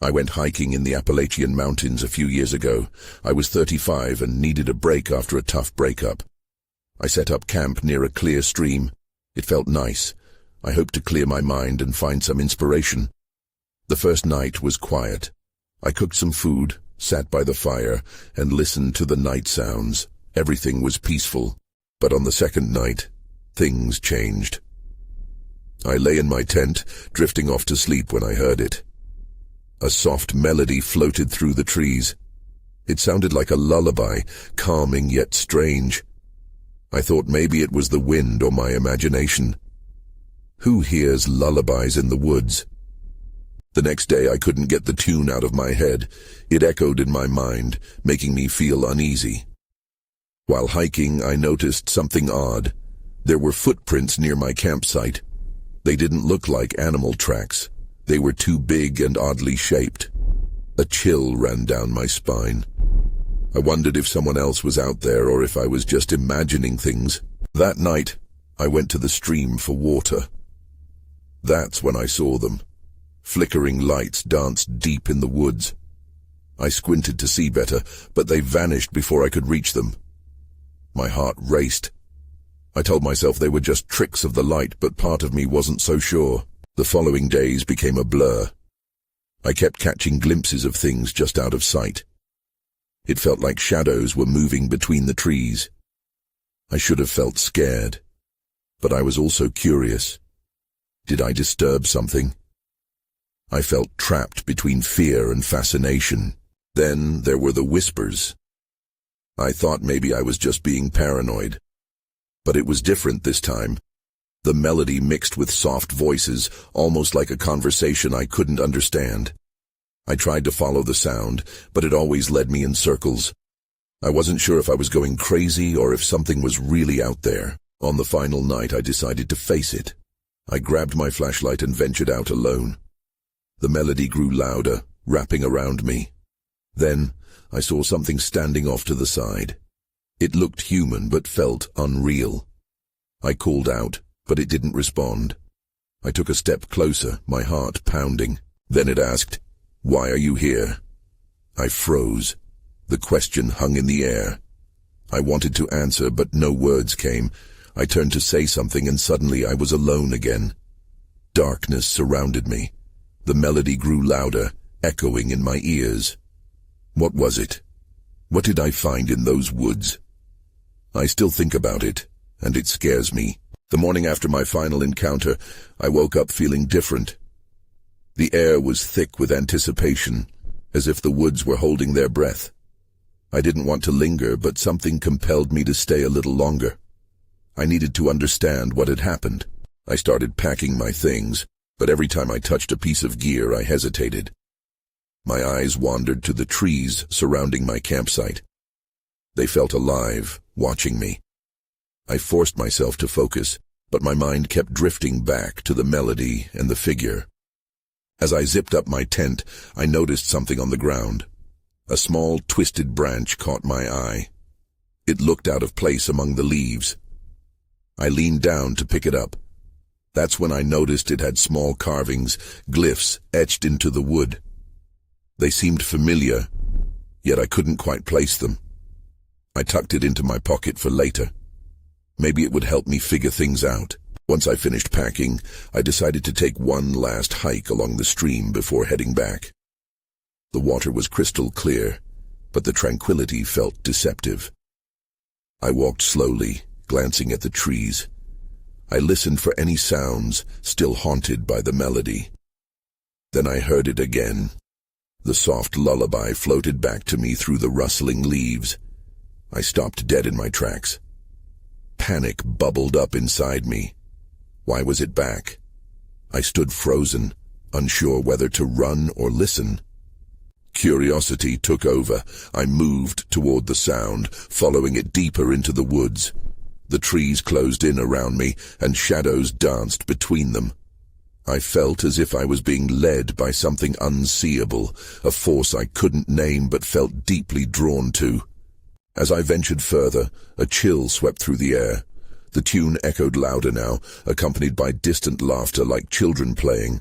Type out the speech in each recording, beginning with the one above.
I went hiking in the Appalachian Mountains a few years ago. I was 35 and needed a break after a tough breakup. I set up camp near a clear stream. It felt nice. I hoped to clear my mind and find some inspiration. The first night was quiet. I cooked some food, sat by the fire, and listened to the night sounds. Everything was peaceful. But on the second night, things changed. I lay in my tent, drifting off to sleep when I heard it. A soft melody floated through the trees. It sounded like a lullaby, calming yet strange. I thought maybe it was the wind or my imagination. Who hears lullabies in the woods? The next day I couldn't get the tune out of my head. It echoed in my mind, making me feel uneasy. While hiking, I noticed something odd. There were footprints near my campsite. They didn't look like animal tracks. They were too big and oddly shaped. A chill ran down my spine. I wondered if someone else was out there or if I was just imagining things. That night, I went to the stream for water. That's when I saw them. Flickering lights danced deep in the woods. I squinted to see better, but they vanished before I could reach them. My heart raced. I told myself they were just tricks of the light, but part of me wasn't so sure. The following days became a blur. I kept catching glimpses of things just out of sight. It felt like shadows were moving between the trees. I should have felt scared, but I was also curious. Did I disturb something? I felt trapped between fear and fascination. Then there were the whispers. I thought maybe I was just being paranoid. But it was different this time. The melody mixed with soft voices, almost like a conversation I couldn't understand. I tried to follow the sound, but it always led me in circles. I wasn't sure if I was going crazy or if something was really out there. On the final night, I decided to face it. I grabbed my flashlight and ventured out alone. The melody grew louder, wrapping around me. Then, I saw something standing off to the side. It looked human but felt unreal. I called out, but it didn't respond. I took a step closer, my heart pounding. Then it asked, "Why are you here?" I froze. The question hung in the air. I wanted to answer, but no words came. I turned to say something, and suddenly I was alone again. Darkness surrounded me. The melody grew louder, echoing in my ears. What was it? What did I find in those woods? I still think about it, and it scares me. The morning after my final encounter, I woke up feeling different. The air was thick with anticipation, as if the woods were holding their breath. I didn't want to linger, but something compelled me to stay a little longer. I needed to understand what had happened. I started packing my things, but every time I touched a piece of gear, I hesitated. My eyes wandered to the trees surrounding my campsite. They felt alive, watching me. I forced myself to focus, but my mind kept drifting back to the melody and the figure. As I zipped up my tent, I noticed something on the ground. A small, twisted branch caught my eye. It looked out of place among the leaves. I leaned down to pick it up. That's when I noticed it had small carvings, glyphs etched into the wood. They seemed familiar, yet I couldn't quite place them. I tucked it into my pocket for later. Maybe it would help me figure things out. Once I finished packing, I decided to take one last hike along the stream before heading back. The water was crystal clear, but the tranquility felt deceptive. I walked slowly, glancing at the trees. I listened for any sounds, still haunted by the melody. Then I heard it again. The soft lullaby floated back to me through the rustling leaves. I stopped dead in my tracks. Panic bubbled up inside me. Why was it back? I stood frozen, unsure whether to run or listen. Curiosity took over. I moved toward the sound, following it deeper into the woods. The trees closed in around me, and shadows danced between them. I felt as if I was being led by something unseeable, a force I couldn't name but felt deeply drawn to. As I ventured further, a chill swept through the air. The tune echoed louder now, accompanied by distant laughter like children playing.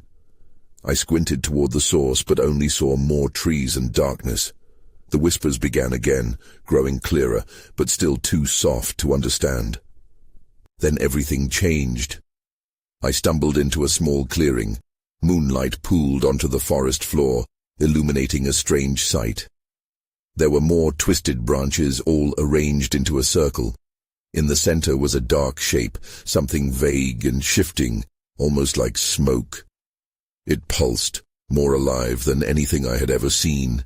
I squinted toward the source, but only saw more trees and darkness. The whispers began again, growing clearer, but still too soft to understand. Then everything changed. I stumbled into a small clearing. Moonlight pooled onto the forest floor, illuminating a strange sight. There were more twisted branches, all arranged into a circle. In the center was a dark shape, something vague and shifting, almost like smoke. It pulsed, more alive than anything I had ever seen.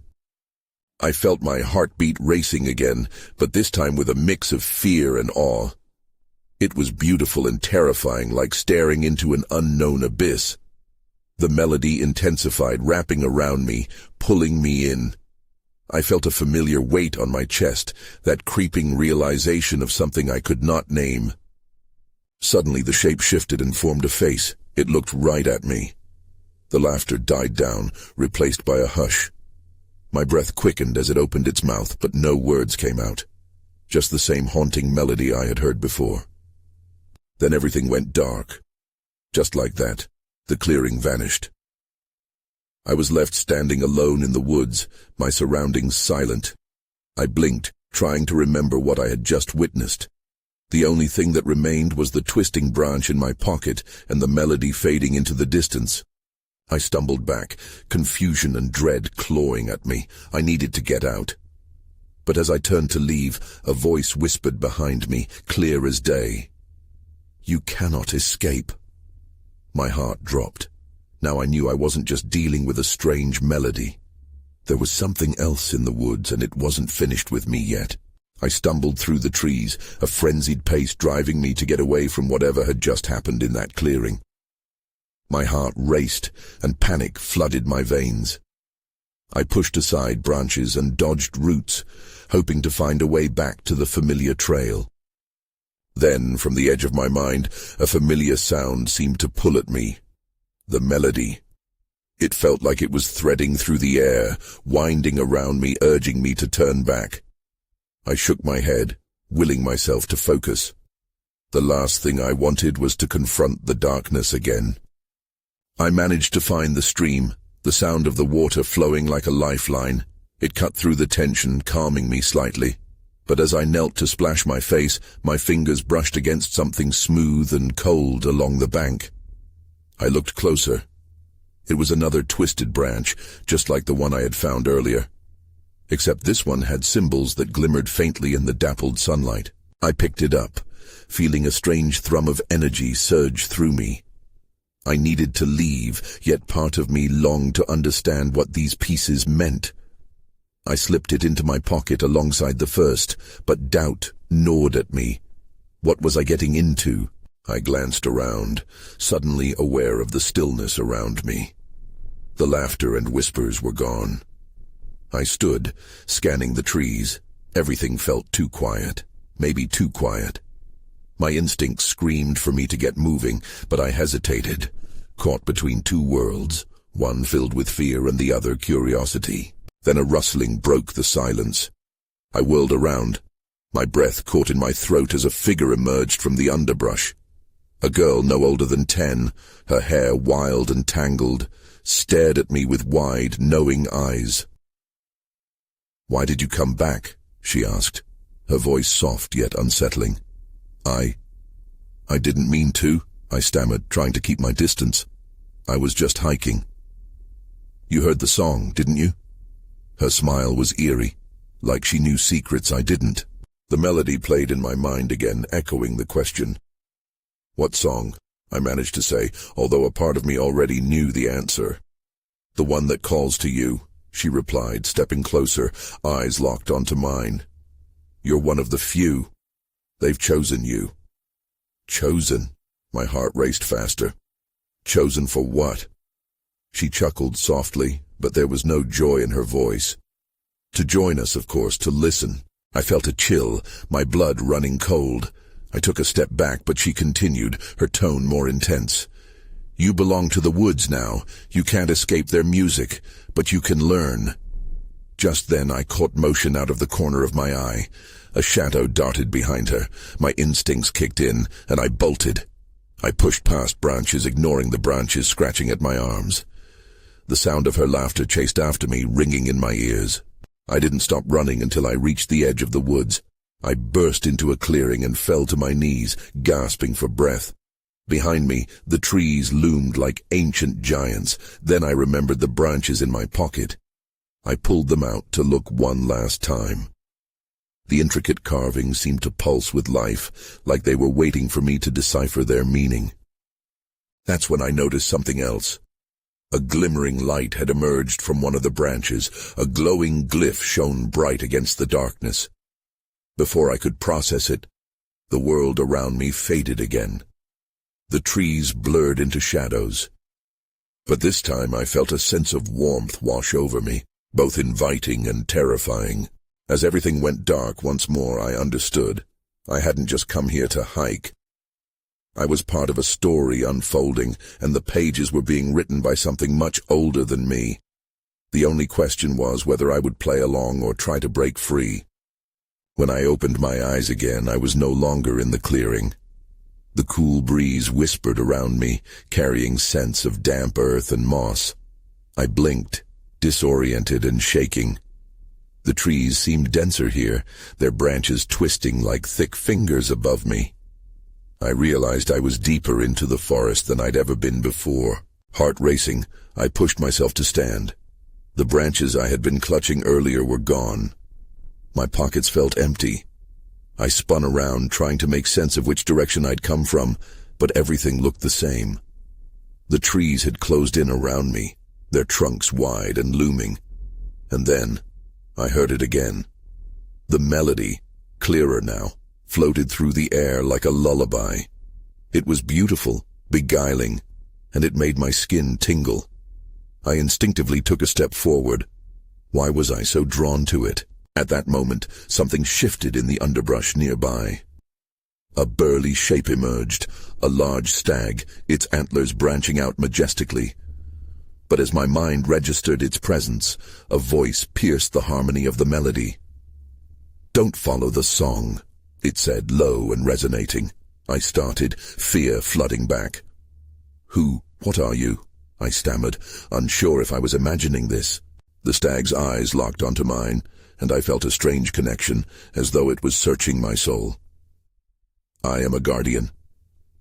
I felt my heartbeat racing again, but this time with a mix of fear and awe. It was beautiful and terrifying, like staring into an unknown abyss. The melody intensified, wrapping around me, pulling me in. I felt a familiar weight on my chest, that creeping realization of something I could not name. Suddenly the shape shifted and formed a face. It looked right at me. The laughter died down, replaced by a hush. My breath quickened as it opened its mouth, but no words came out. Just the same haunting melody I had heard before. Then everything went dark. Just like that, the clearing vanished. I was left standing alone in the woods, my surroundings silent. I blinked, trying to remember what I had just witnessed. The only thing that remained was the twisting branch in my pocket and the melody fading into the distance. I stumbled back, confusion and dread clawing at me. I needed to get out. But as I turned to leave, a voice whispered behind me, clear as day. "You cannot escape." My heart dropped. Now I knew I wasn't just dealing with a strange melody. There was something else in the woods, and it wasn't finished with me yet. I stumbled through the trees, a frenzied pace driving me to get away from whatever had just happened in that clearing. My heart raced, and panic flooded my veins. I pushed aside branches and dodged roots, hoping to find a way back to the familiar trail. Then, from the edge of my mind, a familiar sound seemed to pull at me. The melody. It felt like it was threading through the air, winding around me, urging me to turn back. I shook my head, willing myself to focus. The last thing I wanted was to confront the darkness again. I managed to find the stream, the sound of the water flowing like a lifeline. It cut through the tension, calming me slightly. But as I knelt to splash my face, my fingers brushed against something smooth and cold along the bank. I looked closer. It was another twisted branch, just like the one I had found earlier. Except this one had symbols that glimmered faintly in the dappled sunlight. I picked it up, feeling a strange thrum of energy surge through me. I needed to leave, yet part of me longed to understand what these pieces meant. I slipped it into my pocket alongside the first, but doubt gnawed at me. What was I getting into? I glanced around, suddenly aware of the stillness around me. The laughter and whispers were gone. I stood, scanning the trees. Everything felt too quiet, maybe too quiet. My instincts screamed for me to get moving, but I hesitated, caught between two worlds, one filled with fear and the other curiosity. Then a rustling broke the silence. I whirled around. My breath caught in my throat as a figure emerged from the underbrush. A girl no older than 10, her hair wild and tangled, stared at me with wide, knowing eyes. "Why did you come back?" she asked, her voice soft yet unsettling. I didn't mean to," I stammered, trying to keep my distance. "I was just hiking." "You heard the song, didn't you?" Her smile was eerie, like she knew secrets I didn't. The melody played in my mind again, echoing the question. "What song?" I managed to say, although a part of me already knew the answer. "The one that calls to you," she replied, stepping closer, eyes locked onto mine. "You're one of the few. They've chosen you." "Chosen?" My heart raced faster. "Chosen for what?" She chuckled softly, but there was no joy in her voice. "To join us, of course, to listen." I felt a chill, my blood running cold. I took a step back, but she continued, her tone more intense. "You belong to the woods now. You can't escape their music, but you can learn." Just then I caught motion out of the corner of my eye. A shadow darted behind her. My instincts kicked in, and I bolted. I pushed past branches, ignoring the branches scratching at my arms. The sound of her laughter chased after me, ringing in my ears. I didn't stop running until I reached the edge of the woods. I burst into a clearing and fell to my knees, gasping for breath. Behind me, the trees loomed like ancient giants. Then I remembered the branches in my pocket. I pulled them out to look one last time. The intricate carvings seemed to pulse with life, like they were waiting for me to decipher their meaning. That's when I noticed something else. A glimmering light had emerged from one of the branches. A glowing glyph shone bright against the darkness. Before I could process it, the world around me faded again. The trees blurred into shadows. But this time I felt a sense of warmth wash over me, both inviting and terrifying. As everything went dark once more, I understood. I hadn't just come here to hike. I was part of a story unfolding, and the pages were being written by something much older than me. The only question was whether I would play along or try to break free. When I opened my eyes again, I was no longer in the clearing. The cool breeze whispered around me, carrying scents of damp earth and moss. I blinked, disoriented and shaking. The trees seemed denser here, their branches twisting like thick fingers above me. I realized I was deeper into the forest than I'd ever been before. Heart racing, I pushed myself to stand. The branches I had been clutching earlier were gone. My pockets felt empty. I spun around, trying to make sense of which direction I'd come from, but everything looked the same. The trees had closed in around me, their trunks wide and looming. And then, I heard it again. The melody, clearer now, floated through the air like a lullaby. It was beautiful, beguiling, and it made my skin tingle. I instinctively took a step forward. Why was I so drawn to it? At that moment, something shifted in the underbrush nearby. A burly shape emerged, a large stag, its antlers branching out majestically. But as my mind registered its presence, a voice pierced the harmony of the melody. "Don't follow the song," it said, low and resonating. I started, fear flooding back. What are you?" I stammered, unsure if I was imagining this. The stag's eyes locked onto mine, and I felt a strange connection, as though it was searching my soul. "I am a guardian,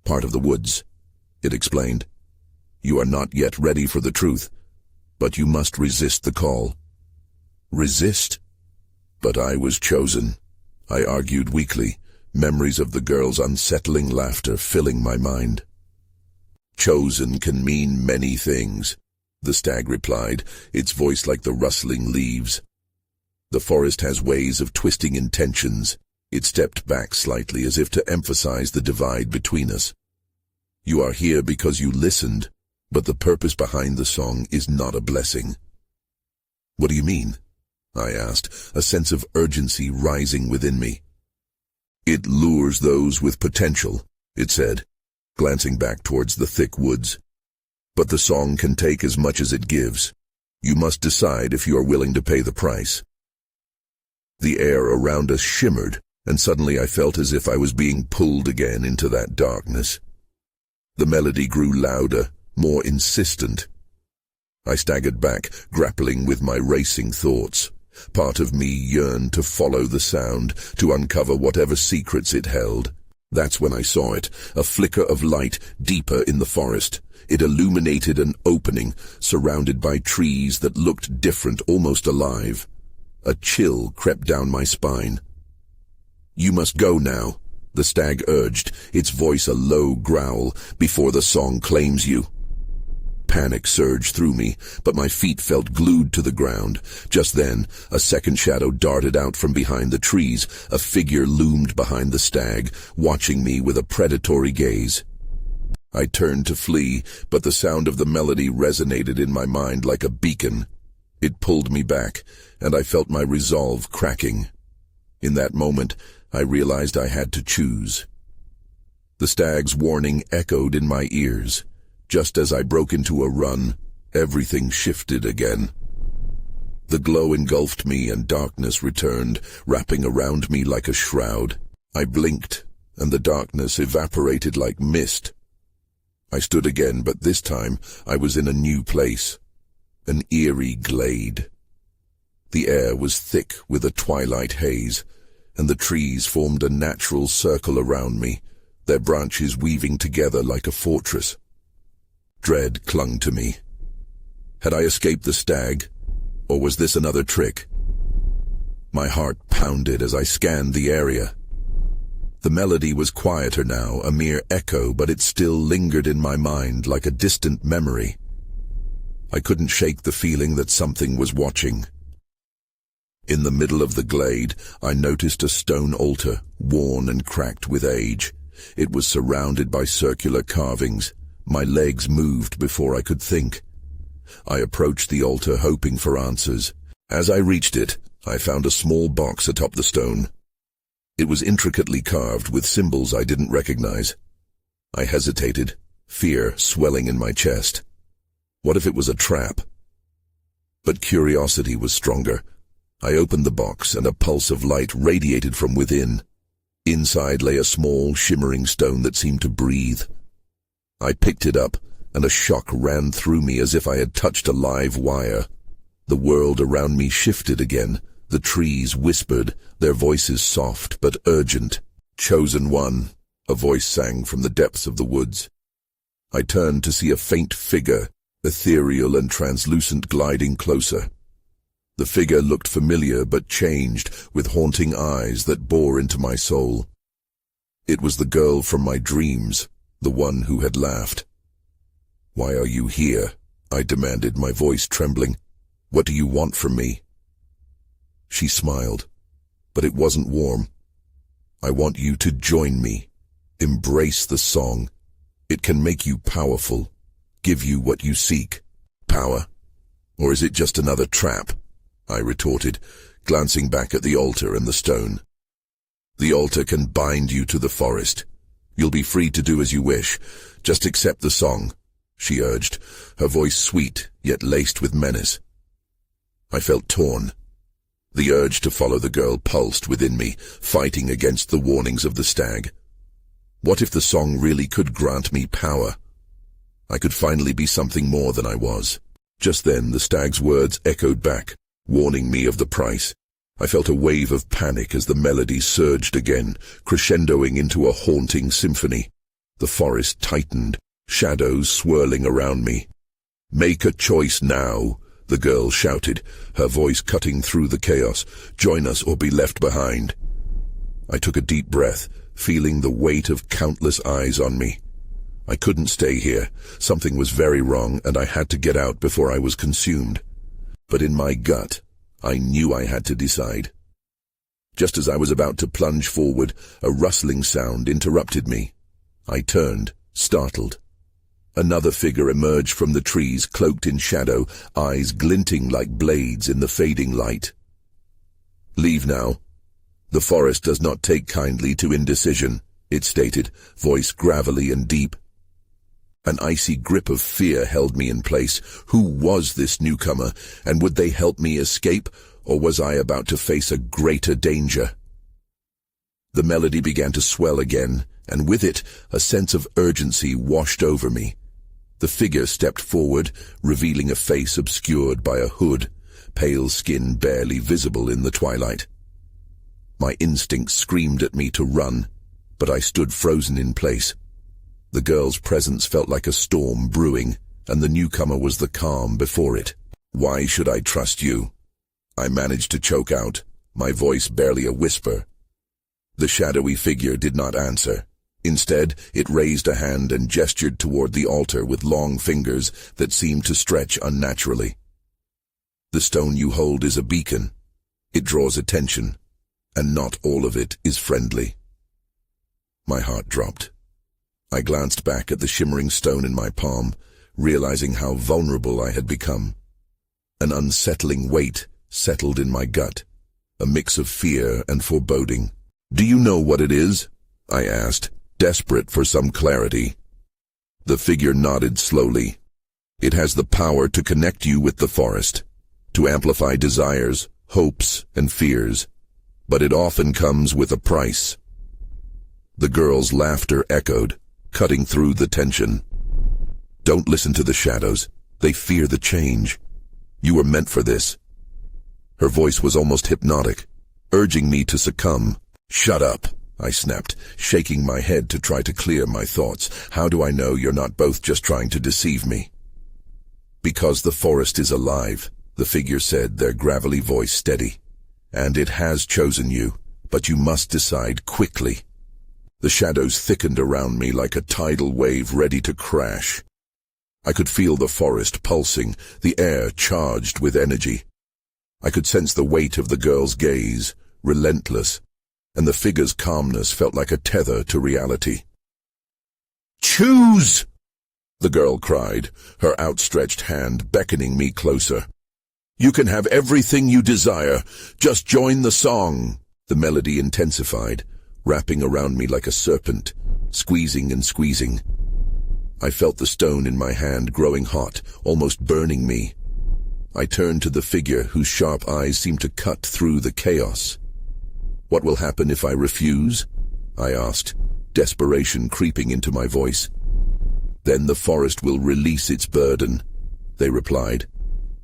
part of the woods," it explained. "You are not yet ready for the truth, but you must resist the call." Resist? But I was chosen. I argued weakly, memories of the girl's unsettling laughter filling my mind. "Chosen can mean many things," the stag replied, its voice like the rustling leaves. "The forest has ways of twisting intentions." It stepped back slightly as if to emphasize the divide between us. "You are here because you listened, but the purpose behind the song is not a blessing." "What do you mean?" I asked, a sense of urgency rising within me. "It lures those with potential," it said, glancing back towards the thick woods. "But the song can take as much as it gives. You must decide if you are willing to pay the price." The air around us shimmered, and suddenly I felt as if I was being pulled again into that darkness. The melody grew louder, more insistent. I staggered back, grappling with my racing thoughts. Part of me yearned to follow the sound, to uncover whatever secrets it held. That's when I saw it, a flicker of light deeper in the forest. It illuminated an opening, surrounded by trees that looked different, almost alive. A chill crept down my spine. "You must go now," the stag urged, its voice a low growl, "before the song claims you." Panic surged through me, but my feet felt glued to the ground. Just then, a second shadow darted out from behind the trees. A figure loomed behind the stag, watching me with a predatory gaze. I turned to flee, but the sound of the melody resonated in my mind like a beacon. It pulled me back, and I felt my resolve cracking. In that moment, I realized I had to choose. The stag's warning echoed in my ears. Just as I broke into a run, everything shifted again. The glow engulfed me and darkness returned, wrapping around me like a shroud. I blinked, and the darkness evaporated like mist. I stood again, but this time I was in a new place. An eerie glade. The air was thick with a twilight haze, and the trees formed a natural circle around me, their branches weaving together like a fortress. Dread clung to me. Had I escaped the stag, or was this another trick? My heart pounded as I scanned the area. The melody was quieter now, a mere echo, but it still lingered in my mind like a distant memory. I couldn't shake the feeling that something was watching. In the middle of the glade, I noticed a stone altar, worn and cracked with age. It was surrounded by circular carvings. My legs moved before I could think. I approached the altar, hoping for answers. As I reached it, I found a small box atop the stone. It was intricately carved with symbols I didn't recognize. I hesitated, fear swelling in my chest. What if it was a trap? But curiosity was stronger. I opened the box, and a pulse of light radiated from within. Inside lay a small, shimmering stone that seemed to breathe. I picked it up, and a shock ran through me as if I had touched a live wire. The world around me shifted again. The trees whispered, their voices soft but urgent. "Chosen one," a voice sang from the depths of the woods. I turned to see a faint figure, ethereal and translucent, gliding closer. The figure looked familiar but changed, with haunting eyes that bore into my soul. It was the girl from my dreams, the one who had laughed. "Why are you here?" I demanded, my voice trembling. "What do you want from me?" She smiled, but it wasn't warm. "I want you to join me. Embrace the song. It can make you powerful, give you what you seek." "Power? Or is it just another trap?" I retorted, glancing back at the altar and the stone. "The altar can bind you to the forest. You'll be free to do as you wish. Just accept the song," she urged, her voice sweet yet laced with menace. I felt torn. The urge to follow the girl pulsed within me, fighting against the warnings of the stag. What if the song really could grant me power? I could finally be something more than I was. Just then the stag's words echoed back, warning me of the price. I felt a wave of panic as the melody surged again, crescendoing into a haunting symphony. The forest tightened, shadows swirling around me. "Make a choice now," the girl shouted, her voice cutting through the chaos. "Join us or be left behind." I took a deep breath, feeling the weight of countless eyes on me. I couldn't stay here. Something was very wrong, and I had to get out before I was consumed. But in my gut, I knew I had to decide. Just as I was about to plunge forward, a rustling sound interrupted me. I turned, startled. Another figure emerged from the trees, cloaked in shadow, eyes glinting like blades in the fading light. "Leave now. The forest does not take kindly to indecision," it stated, voice gravelly and deep. An icy grip of fear held me in place. Who was this newcomer, and would they help me escape, or was I about to face a greater danger? The melody began to swell again, and with it, a sense of urgency washed over me. The figure stepped forward, revealing a face obscured by a hood, pale skin barely visible in the twilight. My instincts screamed at me to run, but I stood frozen in place. The girl's presence felt like a storm brewing, and the newcomer was the calm before it. "Why should I trust you?" I managed to choke out, my voice barely a whisper. The shadowy figure did not answer. Instead, it raised a hand and gestured toward the altar with long fingers that seemed to stretch unnaturally. "The stone you hold is a beacon. It draws attention, and not all of it is friendly." My heart dropped. I glanced back at the shimmering stone in my palm, realizing how vulnerable I had become. An unsettling weight settled in my gut, a mix of fear and foreboding. "Do you know what it is?" I asked, desperate for some clarity. The figure nodded slowly. "It has the power to connect you with the forest, to amplify desires, hopes, and fears, but it often comes with a price." The girl's laughter echoed, cutting through the tension. "Don't listen to the shadows. They fear the change. You were meant for this." Her voice was almost hypnotic, urging me to succumb. "Shut up," I snapped, shaking my head to try to clear my thoughts. "How do I know you're not both just trying to deceive me?" "Because the forest is alive," the figure said, their gravelly voice steady. "And it has chosen you, but you must decide quickly." The shadows thickened around me like a tidal wave ready to crash. I could feel the forest pulsing, the air charged with energy. I could sense the weight of the girl's gaze, relentless, and the figure's calmness felt like a tether to reality. "Choose!" the girl cried, her outstretched hand beckoning me closer. "You can have everything you desire. Just join the song." The melody intensified, wrapping around me like a serpent, squeezing and squeezing. I felt the stone in my hand growing hot, almost burning me. I turned to the figure whose sharp eyes seemed to cut through the chaos. "What will happen if I refuse?" I asked, desperation creeping into my voice. "Then the forest will release its burden," they replied.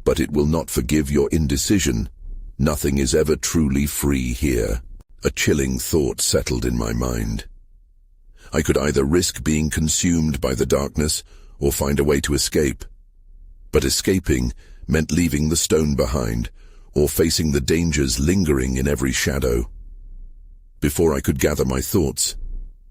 "But it will not forgive your indecision. Nothing is ever truly free here." A chilling thought settled in my mind. I could either risk being consumed by the darkness or find a way to escape. But escaping meant leaving the stone behind or facing the dangers lingering in every shadow. Before I could gather my thoughts,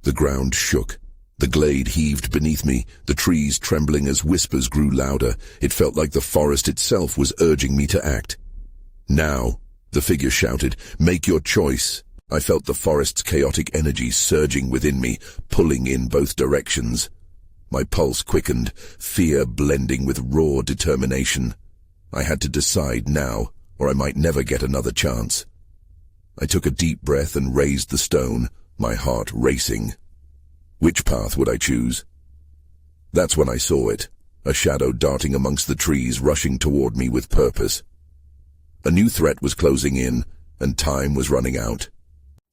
the ground shook. The glade heaved beneath me, the trees trembling as whispers grew louder. It felt like the forest itself was urging me to act. "Now," the figure shouted, "make your choice." I felt the forest's chaotic energy surging within me, pulling in both directions. My pulse quickened, fear blending with raw determination. I had to decide now, or I might never get another chance. I took a deep breath and raised the stone, my heart racing. Which path would I choose? That's when I saw it, a shadow darting amongst the trees, rushing toward me with purpose. A new threat was closing in, and time was running out.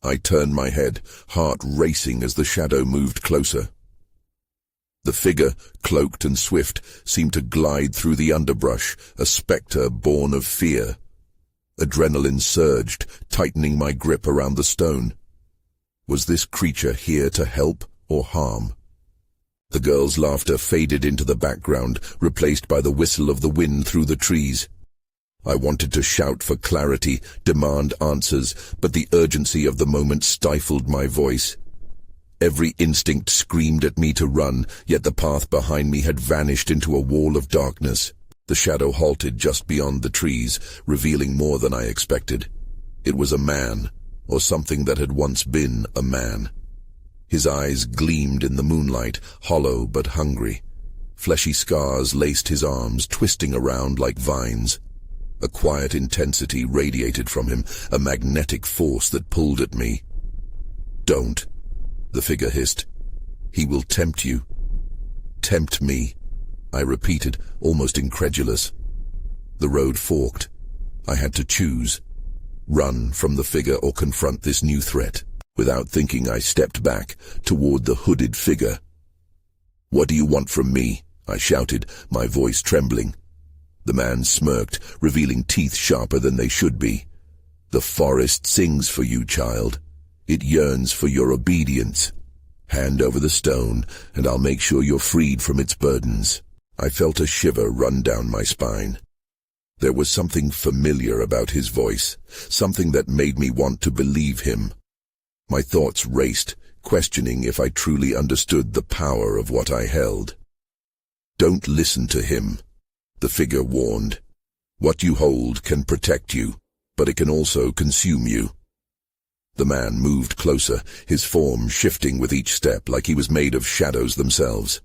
I turned my head, heart racing as the shadow moved closer. The figure, cloaked and swift, seemed to glide through the underbrush, a spectre born of fear. Adrenaline surged, tightening my grip around the stone. Was this creature here to help or harm? The girl's laughter faded into the background, replaced by the whistle of the wind through the trees. I wanted to shout for clarity, demand answers, but the urgency of the moment stifled my voice. Every instinct screamed at me to run, yet the path behind me had vanished into a wall of darkness. The shadow halted just beyond the trees, revealing more than I expected. It was a man, or something that had once been a man. His eyes gleamed in the moonlight, hollow but hungry. Fleshy scars laced his arms, twisting around like vines. A quiet intensity radiated from him, a magnetic force that pulled at me. "Don't," the figure hissed. "He will tempt you." "Tempt me," I repeated, almost incredulous. The road forked. I had to choose. Run from the figure or confront this new threat. Without thinking, I stepped back, toward the hooded figure. "What do you want from me?" I shouted, my voice trembling. The man smirked, revealing teeth sharper than they should be. "The forest sings for you, child. It yearns for your obedience. Hand over the stone, and I'll make sure you're freed from its burdens." I felt a shiver run down my spine. There was something familiar about his voice, something that made me want to believe him. My thoughts raced, questioning if I truly understood the power of what I held. "Don't listen to him," the figure warned. "What you hold can protect you, but it can also consume you." The man moved closer, his form shifting with each step like he was made of shadows themselves.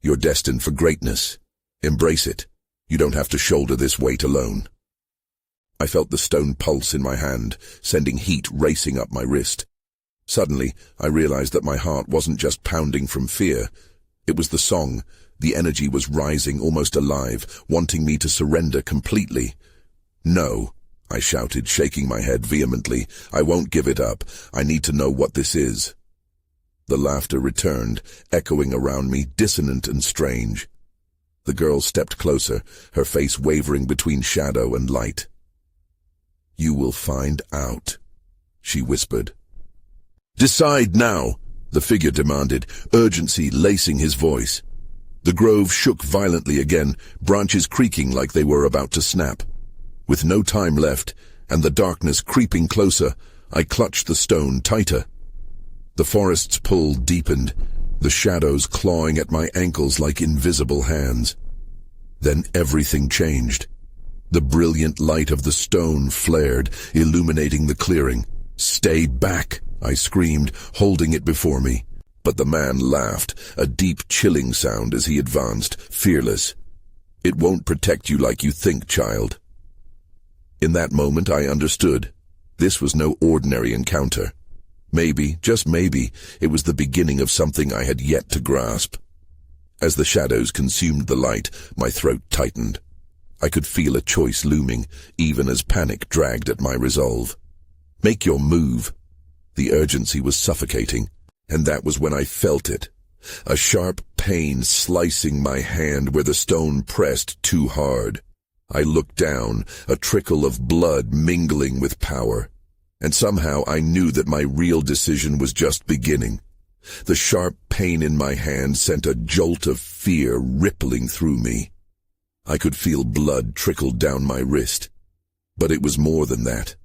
"You're destined for greatness. Embrace it. You don't have to shoulder this weight alone." I felt the stone pulse in my hand, sending heat racing up my wrist. Suddenly, I realized that my heart wasn't just pounding from fear. It was the song. The energy was rising, almost alive, wanting me to surrender completely. "No," I shouted, shaking my head vehemently. "I won't give it up. I need to know what this is." The laughter returned, echoing around me, dissonant and strange. The girl stepped closer, her face wavering between shadow and light. "You will find out," she whispered. "Decide now," the figure demanded, urgency lacing his voice. The grove shook violently again, branches creaking like they were about to snap. With no time left, and the darkness creeping closer, I clutched the stone tighter. The forest's pull deepened, the shadows clawing at my ankles like invisible hands. Then everything changed. The brilliant light of the stone flared, illuminating the clearing. "Stay back," I screamed, holding it before me. But the man laughed, a deep, chilling sound as he advanced, fearless. "It won't protect you like you think, child." In that moment I understood. This was no ordinary encounter. Maybe, just maybe, it was the beginning of something I had yet to grasp. As the shadows consumed the light, my throat tightened. I could feel a choice looming, even as panic dragged at my resolve. "Make your move." The urgency was suffocating, and that was when I felt it. A sharp pain slicing my hand where the stone pressed too hard. I looked down, a trickle of blood mingling with power. And somehow I knew that my real decision was just beginning. The sharp pain in my hand sent a jolt of fear rippling through me. I could feel blood trickle down my wrist. But it was more than that.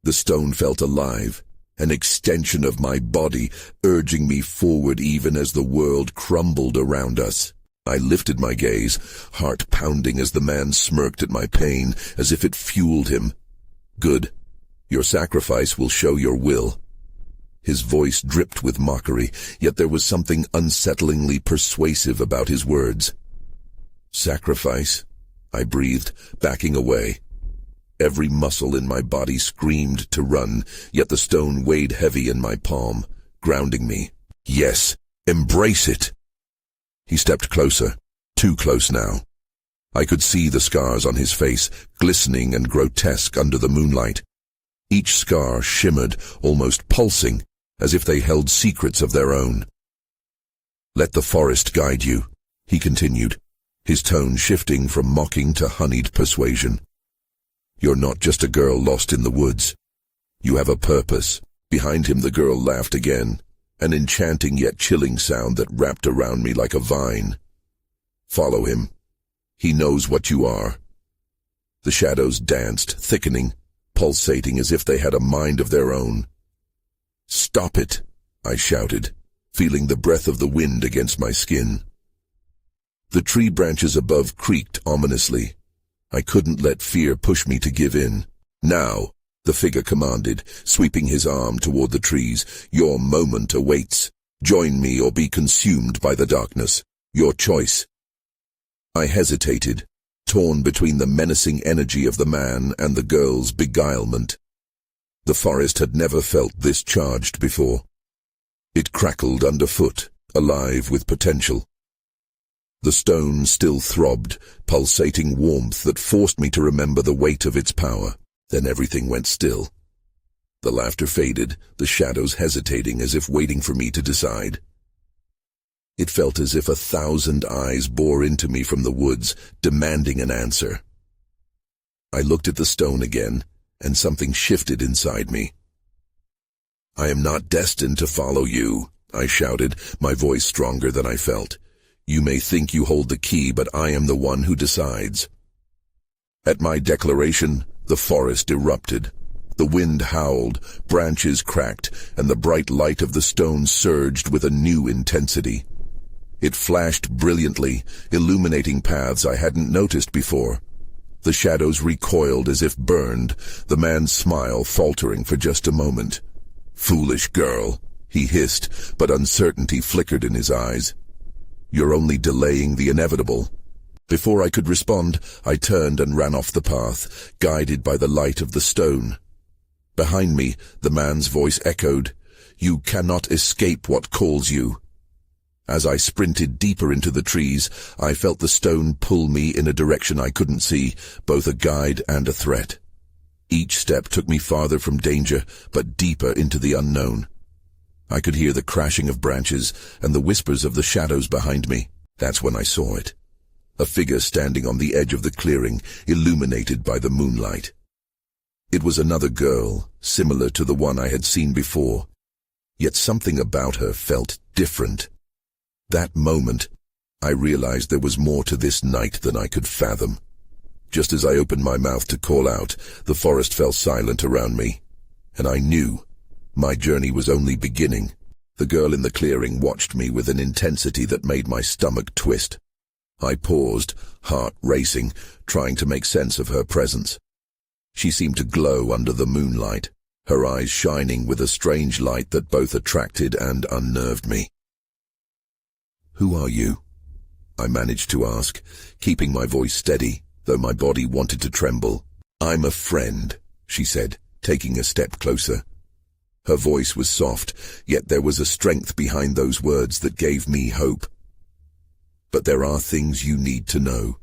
The stone felt alive, an extension of my body, urging me forward even as the world crumbled around us. I lifted my gaze, heart pounding as the man smirked at my pain, as if it fueled him. "Good. Your sacrifice will show your will." His voice dripped with mockery, yet there was something unsettlingly persuasive about his words. "Sacrifice?" I breathed, backing away. Every muscle in my body screamed to run, yet the stone weighed heavy in my palm, grounding me. "Yes, embrace it." He stepped closer, too close now. I could see the scars on his face, glistening and grotesque under the moonlight. Each scar shimmered, almost pulsing, as if they held secrets of their own. "Let the forest guide you," he continued, his tone shifting from mocking to honeyed persuasion. "You're not just a girl lost in the woods. You have a purpose." Behind him the girl laughed again, an enchanting yet chilling sound that wrapped around me like a vine. "Follow him. He knows what you are." The shadows danced, thickening, pulsating as if they had a mind of their own. "Stop it," I shouted, feeling the breath of the wind against my skin. The tree branches above creaked ominously. I couldn't let fear push me to give in. "Now," the figure commanded, sweeping his arm toward the trees. "Your moment awaits. Join me or be consumed by the darkness. Your choice." I hesitated, torn between the menacing energy of the man and the girl's beguilement. The forest had never felt this charged before. It crackled underfoot, alive with potential. The stone still throbbed, pulsating warmth that forced me to remember the weight of its power. Then everything went still. The laughter faded, the shadows hesitating as if waiting for me to decide. It felt as if 1,000 eyes bore into me from the woods, demanding an answer. I looked at the stone again, and something shifted inside me. "I am not destined to follow you," I shouted, my voice stronger than I felt. "You may think you hold the key, but I am the one who decides." At my declaration, the forest erupted. The wind howled, branches cracked, and the bright light of the stone surged with a new intensity. It flashed brilliantly, illuminating paths I hadn't noticed before. The shadows recoiled as if burned, the man's smile faltering for just a moment. "Foolish girl," he hissed, but uncertainty flickered in his eyes. "You're only delaying the inevitable." Before I could respond, I turned and ran off the path, guided by the light of the stone. Behind me, the man's voice echoed, "You cannot escape what calls you." As I sprinted deeper into the trees, I felt the stone pull me in a direction I couldn't see, both a guide and a threat. Each step took me farther from danger, but deeper into the unknown. I could hear the crashing of branches and the whispers of the shadows behind me. That's when I saw it. a figure standing on the edge of the clearing, illuminated by the moonlight. It was another girl, similar to the one I had seen before, yet something about her felt different. That moment, I realized there was more to this night than I could fathom. Just as I opened my mouth to call out, the forest fell silent around me, and I knew my journey was only beginning. The girl in the clearing watched me with an intensity that made my stomach twist. I paused, heart racing, trying to make sense of her presence. She seemed to glow under the moonlight, her eyes shining with a strange light that both attracted and unnerved me. "Who are you?" I managed to ask, keeping my voice steady, though my body wanted to tremble. "I'm a friend," she said, taking a step closer. Her voice was soft, yet there was a strength behind those words that gave me hope. "But there are things you need to know."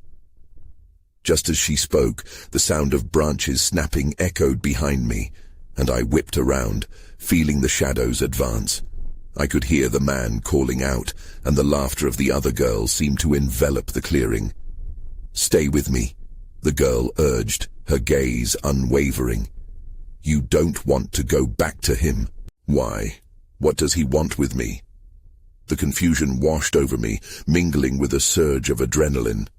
Just as she spoke, the sound of branches snapping echoed behind me, and I whipped around, feeling the shadows advance. I could hear the man calling out, and the laughter of the other girl seemed to envelop the clearing. "Stay with me," the girl urged, her gaze unwavering. "You don't want to go back to him." "Why? What does he want with me?" The confusion washed over me, mingling with a surge of adrenaline.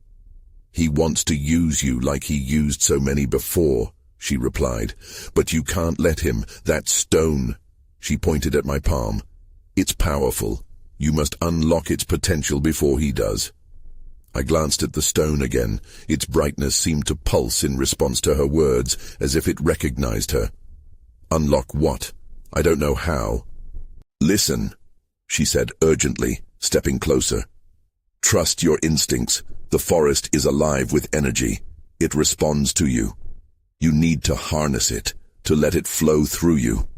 "He wants to use you like he used so many before," she replied. "But you can't let him. That stone," she pointed at my palm. "It's powerful. You must unlock its potential before he does." I glanced at the stone again. Its brightness seemed to pulse in response to her words, as if it recognized her. "Unlock what? I don't know how." "Listen," she said urgently, stepping closer. "Trust your instincts. The forest is alive with energy. It responds to you. You need to harness it, to let it flow through you."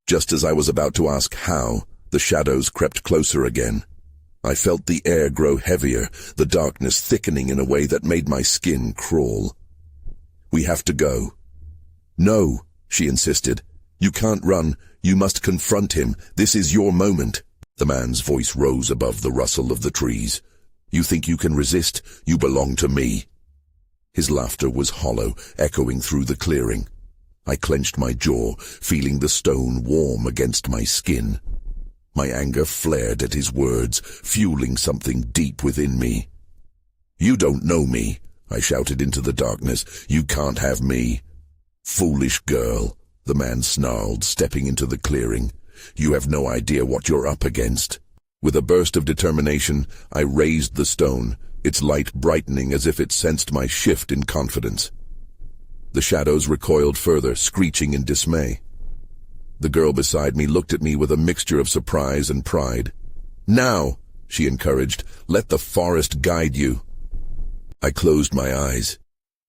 Just as I was about to ask how, the shadows crept closer again. I felt the air grow heavier, the darkness thickening in a way that made my skin crawl. "We have to go." "No," she insisted. "You can't run. You must confront him. This is your moment." The man's voice rose above the rustle of the trees. "You think you can resist? You belong to me." His laughter was hollow, echoing through the clearing. I clenched my jaw, feeling the stone warm against my skin. My anger flared at his words, fueling something deep within me. "You don't know me," I shouted into the darkness. "You can't have me." "Foolish girl," the man snarled, stepping into the clearing. "You have no idea what you're up against." With a burst of determination, I raised the stone, its light brightening as if it sensed my shift in confidence. The shadows recoiled further, screeching in dismay. The girl beside me looked at me with a mixture of surprise and pride. "Now," she encouraged, "let the forest guide you." I closed my eyes,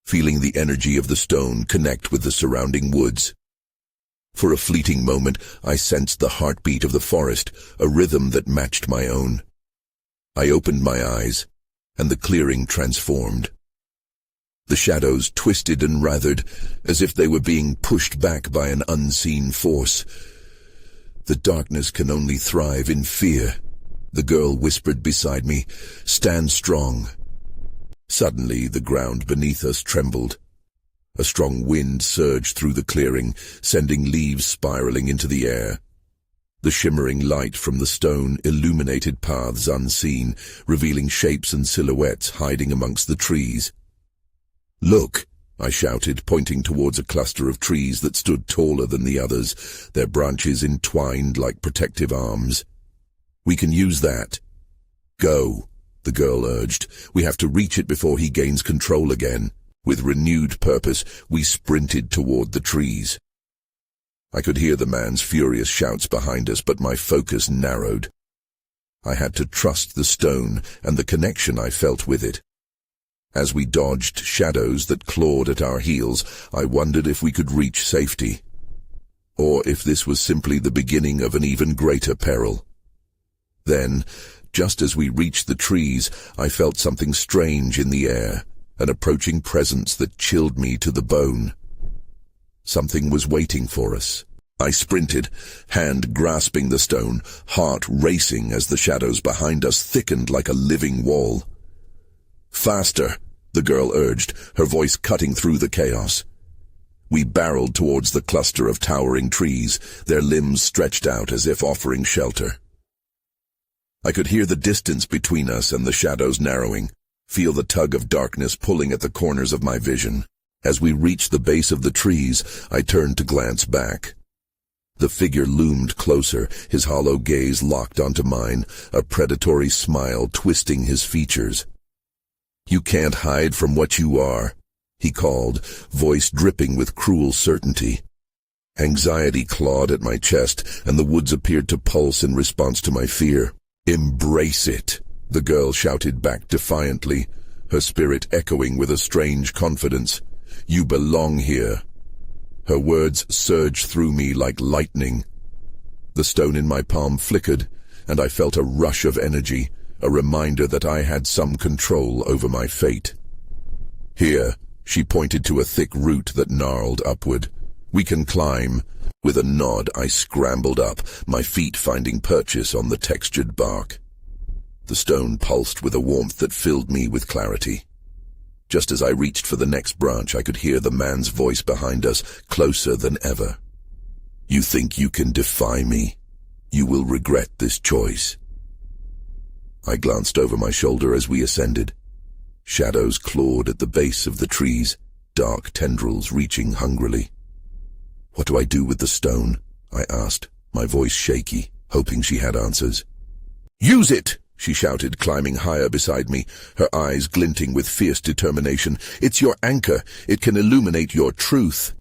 feeling the energy of the stone connect with the surrounding woods. For a fleeting moment, I sensed the heartbeat of the forest, a rhythm that matched my own. I opened my eyes, and the clearing transformed. The shadows twisted and writhed, as if they were being pushed back by an unseen force. "The darkness can only thrive in fear," the girl whispered beside me. "Stand strong." Suddenly, the ground beneath us trembled. A strong wind surged through the clearing, sending leaves spiraling into the air. The shimmering light from the stone illuminated paths unseen, revealing shapes and silhouettes hiding amongst the trees. "Look," I shouted, pointing towards a cluster of trees that stood taller than the others, their branches entwined like protective arms. "We can use that." "Go," the girl urged. "We have to reach it before he gains control again." With renewed purpose, we sprinted toward the trees. I could hear the man's furious shouts behind us, but my focus narrowed. I had to trust the stone and the connection I felt with it. As we dodged shadows that clawed at our heels, I wondered if we could reach safety, or if this was simply the beginning of an even greater peril. Then, just as we reached the trees, I felt something strange in the air, an approaching presence that chilled me to the bone. Something was waiting for us. I sprinted, hand grasping the stone, heart racing as the shadows behind us thickened like a living wall. "Faster," the girl urged, her voice cutting through the chaos. We barreled towards the cluster of towering trees, their limbs stretched out as if offering shelter. I could hear the distance between us and the shadows narrowing, feel the tug of darkness pulling at the corners of my vision. As we reached the base of the trees, I turned to glance back. The figure loomed closer, his hollow gaze locked onto mine, a predatory smile twisting his features. "You can't hide from what you are," he called, voice dripping with cruel certainty. Anxiety clawed at my chest, and the woods appeared to pulse in response to my fear. "Embrace it," the girl shouted back defiantly, her spirit echoing with a strange confidence. "You belong here." Her words surged through me like lightning. The stone in my palm flickered, and I felt a rush of energy, a reminder that I had some control over my fate. "Here," she pointed to a thick root that gnarled upward. "We can climb." With a nod, I scrambled up, my feet finding purchase on the textured bark. The stone pulsed with a warmth that filled me with clarity. Just as I reached for the next branch, I could hear the man's voice behind us, closer than ever. "You think you can defy me? You will regret this choice." I glanced over my shoulder as we ascended. Shadows clawed at the base of the trees, dark tendrils reaching hungrily. "What do I do with the stone?" I asked, my voice shaky, hoping she had answers. "Use it!" she shouted, climbing higher beside me, her eyes glinting with fierce determination. "It's your anchor. It can illuminate your truth."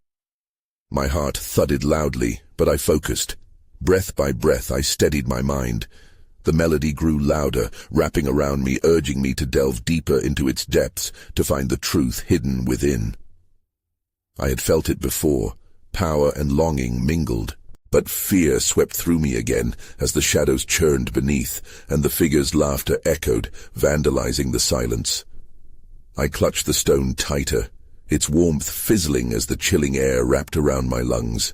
My heart thudded loudly, but I focused. Breath by breath, I steadied my mind. The melody grew louder, wrapping around me, urging me to delve deeper into its depths, to find the truth hidden within. I had felt it before. Power and longing mingled. But fear swept through me again as the shadows churned beneath, and the figure's laughter echoed, vandalizing the silence. I clutched the stone tighter, its warmth fizzling as the chilling air wrapped around my lungs.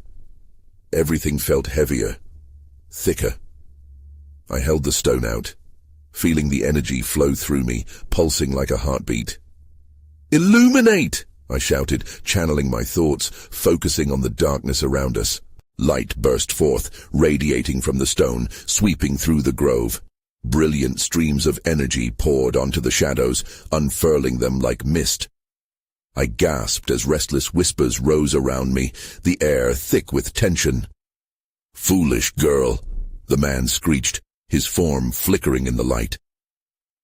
Everything felt heavier, thicker. I held the stone out, feeling the energy flow through me, pulsing like a heartbeat. "Illuminate!" I shouted, channeling my thoughts, focusing on the darkness around us. Light burst forth, radiating from the stone, sweeping through the grove. Brilliant streams of energy poured onto the shadows, unfurling them like mist. I gasped as restless whispers rose around me, the air thick with tension. "Foolish girl," the man screeched, his form flickering in the light.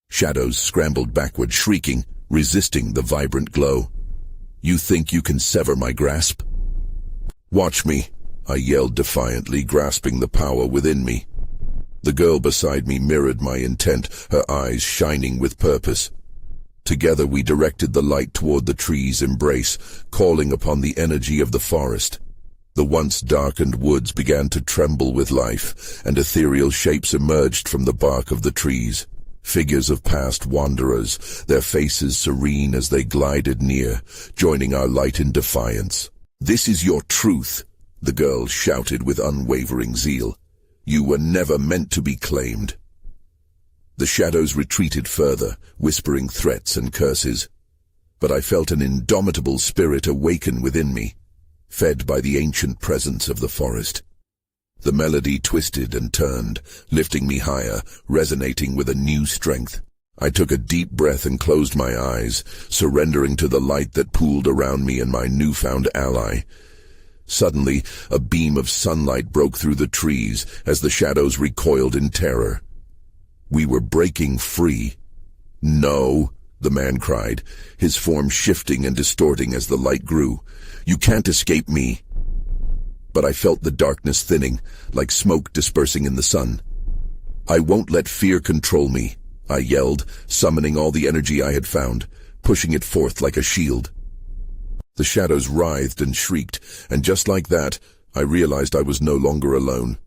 Shadows scrambled backward, shrieking, resisting the vibrant glow. "You think you can sever my grasp?" "Watch me," I yelled defiantly, grasping the power within me. The girl beside me mirrored my intent, her eyes shining with purpose. Together we directed the light toward the tree's embrace, calling upon the energy of the forest. The once darkened woods began to tremble with life, and ethereal shapes emerged from the bark of the trees. Figures of past wanderers, their faces serene as they glided near, joining our light in defiance. "This is your truth," the girl shouted with unwavering zeal. "You were never meant to be claimed." The shadows retreated further, whispering threats and curses. But I felt an indomitable spirit awaken within me, fed by the ancient presence of the forest. The melody twisted and turned, lifting me higher, resonating with a new strength. I took a deep breath and closed my eyes, surrendering to the light that pooled around me and my newfound ally. Suddenly, a beam of sunlight broke through the trees as the shadows recoiled in terror. We were breaking free. "No," the man cried, his form shifting and distorting as the light grew. "You can't escape me." But I felt the darkness thinning, like smoke dispersing in the sun. "I won't let fear control me," I yelled, summoning all the energy I had found, pushing it forth like a shield. The shadows writhed and shrieked, and just like that, I realized I was no longer alone.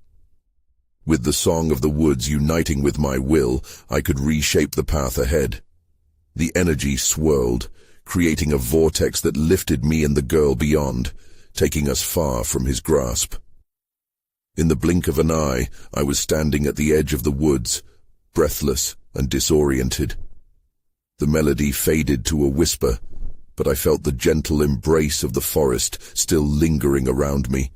With the song of the woods uniting with my will, I could reshape the path ahead. The energy swirled, creating a vortex that lifted me and the girl beyond, taking us far from his grasp. In the blink of an eye, I was standing at the edge of the woods, breathless and disoriented. The melody faded to a whisper, but I felt the gentle embrace of the forest still lingering around me,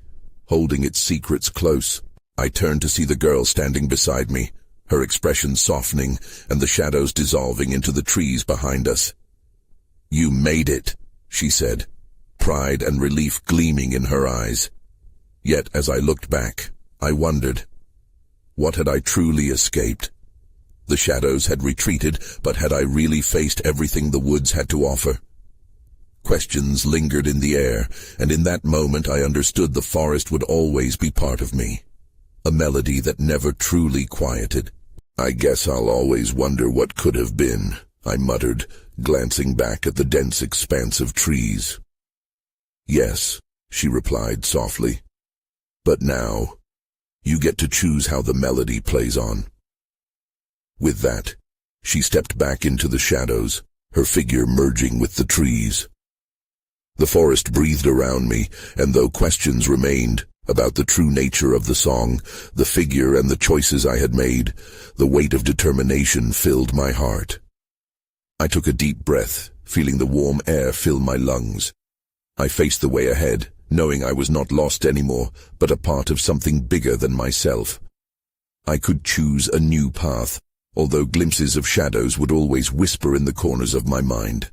holding its secrets close. I turned to see the girl standing beside me, her expression softening and the shadows dissolving into the trees behind us. "You made it," she said, pride and relief gleaming in her eyes. Yet as I looked back, I wondered, what had I truly escaped? The shadows had retreated, but had I really faced everything the woods had to offer? Questions lingered in the air, and in that moment I understood the forest would always be part of me, a melody that never truly quieted. "I guess I'll always wonder what could have been," I muttered, glancing back at the dense expanse of trees. "Yes," she replied softly, "but now, you get to choose how the melody plays on." With that, she stepped back into the shadows, her figure merging with the trees. The forest breathed around me, and though questions remained about the true nature of the song, the figure and the choices I had made, the weight of determination filled my heart. I took a deep breath, feeling the warm air fill my lungs. I faced the way ahead, knowing I was not lost anymore, but a part of something bigger than myself. I could choose a new path, although glimpses of shadows would always whisper in the corners of my mind.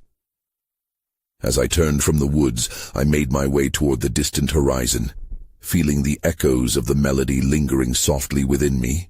As I turned from the woods, I made my way toward the distant horizon, feeling the echoes of the melody lingering softly within me.